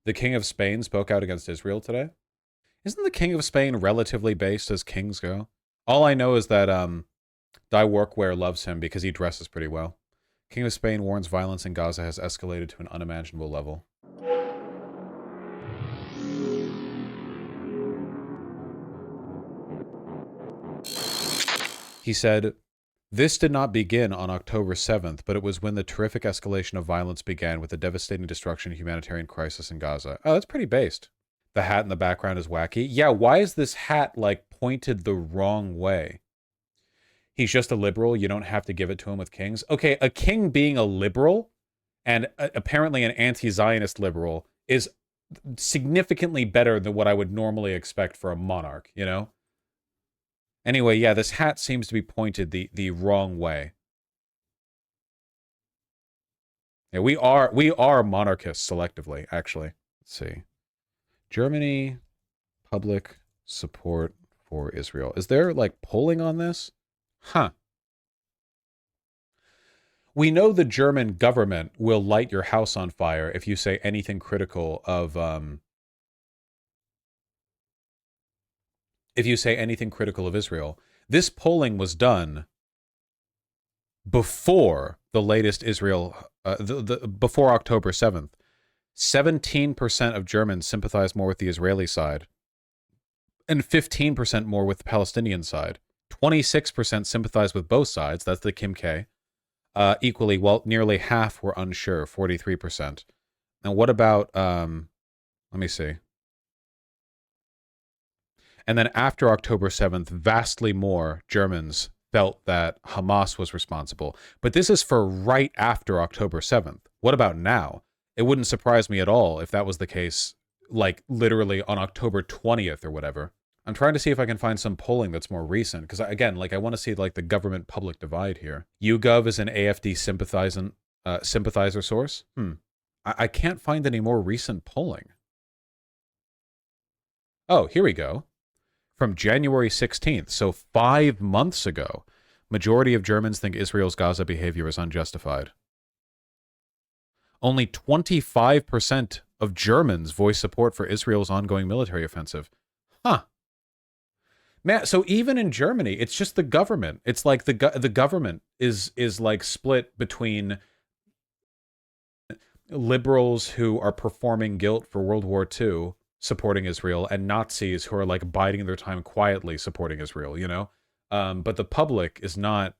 The King of Spain spoke out against Israel today. Isn't the King of Spain relatively based as kings go? All I know is that Di Workware loves him because he dresses pretty well. King of Spain warns violence in Gaza has escalated to an unimaginable level. He said, "This did not begin on October 7th, but it was when the terrific escalation of violence began with the devastating destruction and humanitarian crisis in Gaza." Oh, that's pretty based. The hat in the background is wacky. Yeah, why is this hat, like, pointed the wrong way? He's just a liberal. You don't have to give it to him with kings. Okay, a king being a liberal and apparently an anti-Zionist liberal is significantly better than what I would normally expect for a monarch, you know? Anyway, yeah, this hat seems to be pointed the wrong way. Yeah, we are monarchists selectively, actually. Let's see. Germany, public support for Israel. Is there, like, polling on this? Huh. We know the German government will light your house on fire if you say anything critical of Israel. This polling was done before the latest Israel, before October 7th. 17% of Germans sympathize more with the Israeli side, and 15% more with the Palestinian side. 26% sympathize with both sides. That's the Kim K. Equally, well, nearly half were unsure, 43%. Now, what about, let me see. And then after October 7th, vastly more Germans felt that Hamas was responsible. But this is for right after October 7th. What about now? It wouldn't surprise me at all if that was the case, like, literally on October 20th or whatever. I'm trying to see if I can find some polling that's more recent, because, again, like, I want to see, like, the government-public divide here. YouGov is an AFD sympathizer source. I can't find any more recent polling. Oh, here we go. From January 16th, so 5 months ago, majority of Germans think Israel's Gaza behavior is unjustified. Only 25% of Germans voice support for Israel's ongoing military offensive. Huh. Man, so even in Germany, it's just the government. It's like the government is like split between liberals who are performing guilt for World War II supporting Israel and Nazis who are like biding their time quietly supporting Israel, you know? But the public is not...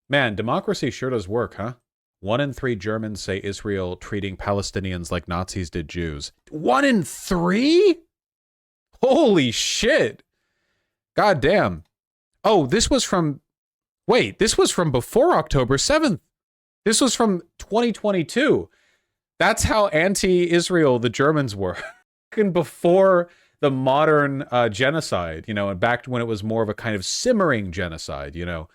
Man, democracy sure does work, huh? 1 in 3 Germans say Israel treating Palestinians like Nazis did Jews. 1 in 3? Holy shit. God damn. Oh, this was from... Wait, this was from before October 7th. This was from 2022. That's how anti-Israel the Germans were. Before the modern genocide, you know, and back when it was more of a kind of simmering genocide, you know,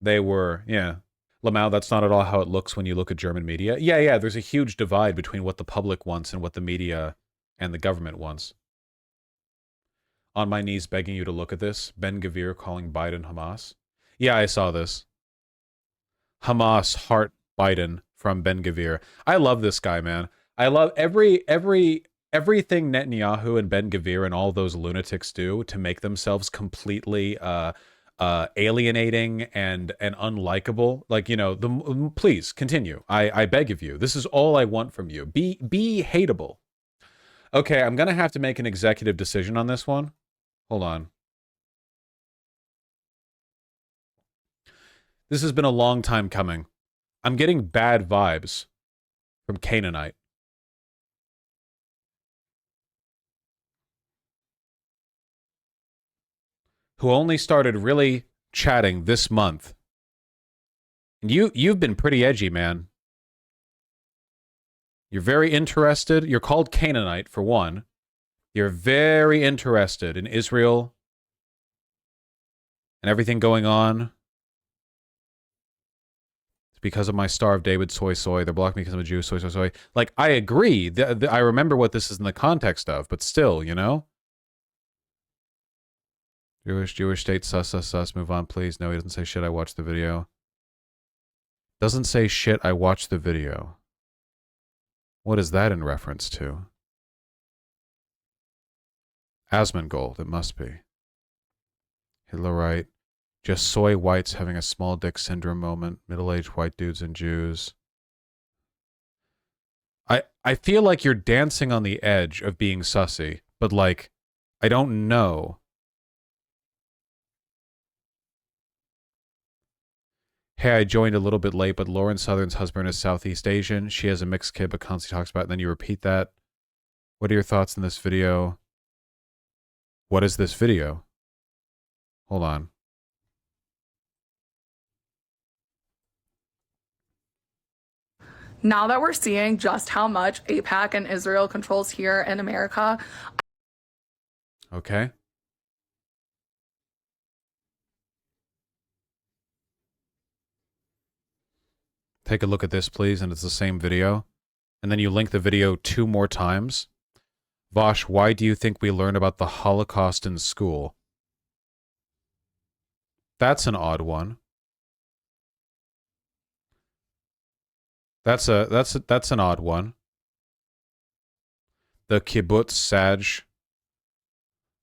they were, yeah. Lamau, that's not at all how it looks when you look at German media. Yeah, there's a huge divide between what the public wants and what the media and the government wants. On my knees begging you to look at this. Ben Gvir calling Biden Hamas. Yeah, I saw this. Hamas heart Biden from Ben Gvir. I love this guy, man. I love everything Netanyahu and Ben Gvir and all those lunatics do to make themselves completely alienating and unlikable. Like, you know, please continue. I beg of you. This is all I want from you. Be hateable. Okay, I'm gonna have to make an executive decision on this one. Hold on. This has been a long time coming. I'm getting bad vibes from Canaanite. Who only started really chatting this month. And you've been pretty edgy, man. You're very interested. You're called Canaanite, for one. You're very interested in Israel and everything going on. It's because of my Star of David soy. They're blocking me because I'm a Jew, soy. Like, I agree. I remember what this is in the context of, but still, you know? Jewish state, sus, move on, please. No, he doesn't say shit, I watched the video. Doesn't say shit, I watched the video. What is that in reference to? Asmongold, it must be. Hitlerite. Just soy whites having a small dick syndrome moment. Middle-aged white dudes and Jews. I feel like you're dancing on the edge of being sussy, but like, I don't know. Hey, I joined a little bit late, but Lauren Southern's husband is Southeast Asian. She has a mixed kid, but constantly talks about it, and then you repeat that. What are your thoughts on this video? What is this video? Hold on. Now that we're seeing just how much AIPAC and Israel controls here in America. Okay. Take a look at this, please, and it's the same video. And then you link the video 2 more times. Vaush, why do you think we learn about the Holocaust in school? That's an odd one. That's an odd one. The kibbutz Saj.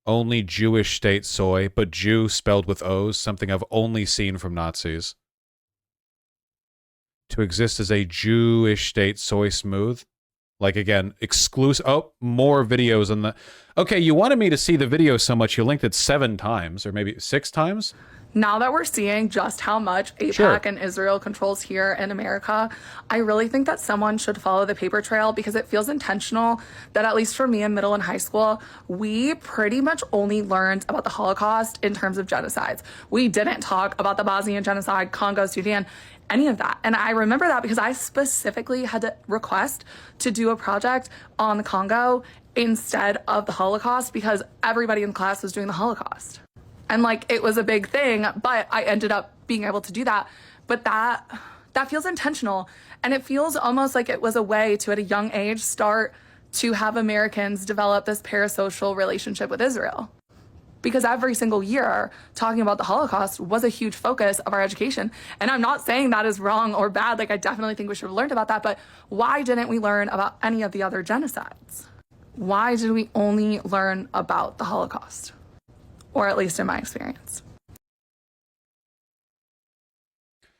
Only Jewish state soy, but Jew spelled with O's, something I've only seen from Nazis. To exist as a Jewish state soy smooth. Like, again, exclusive. Oh, more videos on the... Okay, you wanted me to see the video so much you linked it 7 times, or maybe 6 times? Now that we're seeing just how much AIPAC and Israel controls here in America, I really think that someone should follow the paper trail, because it feels intentional that, at least for me in middle and high school, we pretty much only learned about the Holocaust in terms of genocides. We didn't talk about the Bosnian genocide, Congo, Sudan, any of that. And I remember that because I specifically had to request to do a project on the Congo instead of the Holocaust, because everybody in class was doing the Holocaust. And like, it was a big thing, but I ended up being able to do that. But that feels intentional. And it feels almost like it was a way to, at a young age, start to have Americans develop this parasocial relationship with Israel. Because every single year, talking about the Holocaust was a huge focus of our education. And I'm not saying that is wrong or bad. Like, I definitely think we should have learned about that. But why didn't we learn about any of the other genocides? Why did we only learn about the Holocaust? Or at least in my experience.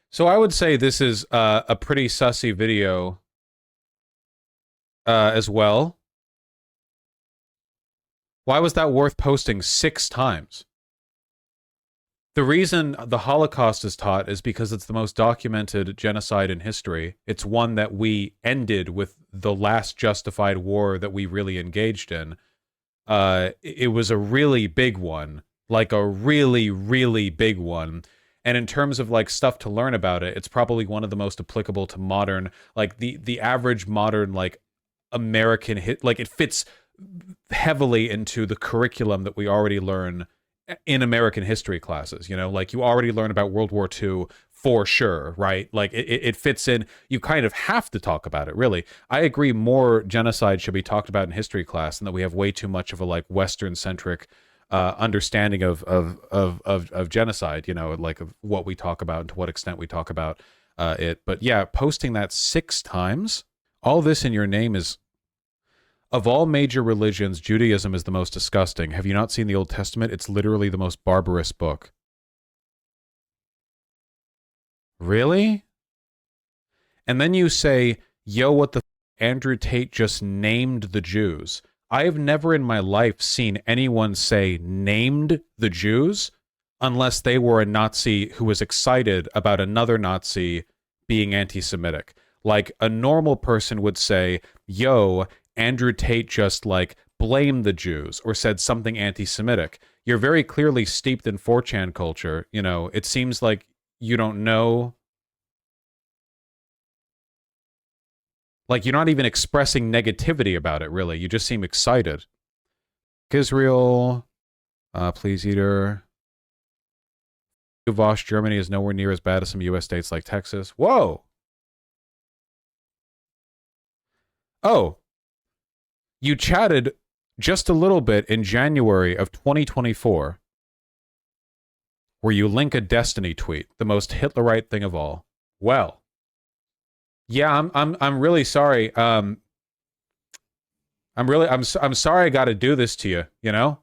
So I would say this is a pretty sussy video as well. Why was that worth posting 6 times? The reason the Holocaust is taught is because it's the most documented genocide in history. It's one that we ended with the last justified war that we really engaged in. It was a really big one, like a really, really big one. And in terms of like stuff to learn about it, it's probably one of the most applicable to modern, like the average modern, like American hit, like it fits heavily into the curriculum that we already learn in American history classes. You know, like you already learn about World War II for sure, right? Like it fits in. You kind of have to talk about it, really. I agree more genocide should be talked about in history class, and that we have way too much of a like Western-centric understanding of genocide, you know, like of what we talk about and to what extent we talk about it. But yeah, posting that 6 times, all this in your name is... Of all major religions, Judaism is the most disgusting. Have you not seen the Old Testament? It's literally the most barbarous book. Really? And then you say, yo, what the f***, Andrew Tate just named the Jews. I have never in my life seen anyone say named the Jews unless they were a Nazi who was excited about another Nazi being anti-Semitic. Like, a normal person would say, yo, Andrew Tate just, like, blamed the Jews or said something anti-Semitic. You're very clearly steeped in 4chan culture. You know, it seems like you don't know. Like, you're not even expressing negativity about it, really. You just seem excited. Israel, please, eater. Vaush, Germany is nowhere near as bad as some U.S. states like Texas. Whoa! Oh. You chatted just a little bit in January of 2024, where you link a Destiny tweet, the most Hitlerite thing of all. Well, yeah, I'm really sorry. I'm sorry I got to do this to you. You know,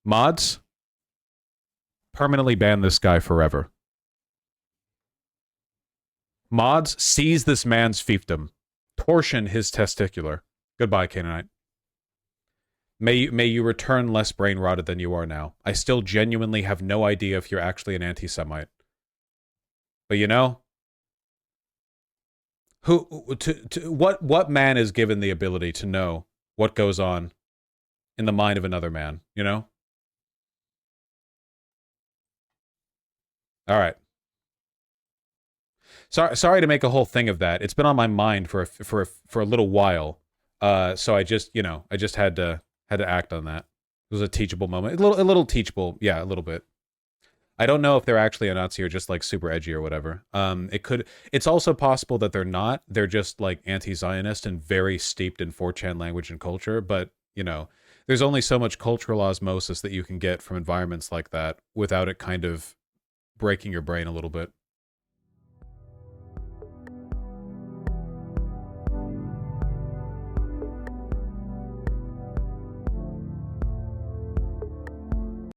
Mods, permanently ban this guy forever. Mods, seize this man's fiefdom. Torsion his testicular. Goodbye, Canaanite. May you return less brain rotted than you are now. I still genuinely have no idea if you're actually an anti-Semite. But you know, what man is given the ability to know what goes on in the mind of another man, you know? All right. Sorry to make a whole thing of that. It's been on my mind for a little while. So I just, I just had to act on that. It was a teachable moment. A little teachable. Yeah, a little bit. I don't know if they're actually a Nazi or just like super edgy or whatever. It's also possible that they're not. They're just like anti-Zionist and very steeped in 4chan language and culture. But, there's only so much cultural osmosis that you can get from environments like that without it kind of breaking your brain a little bit.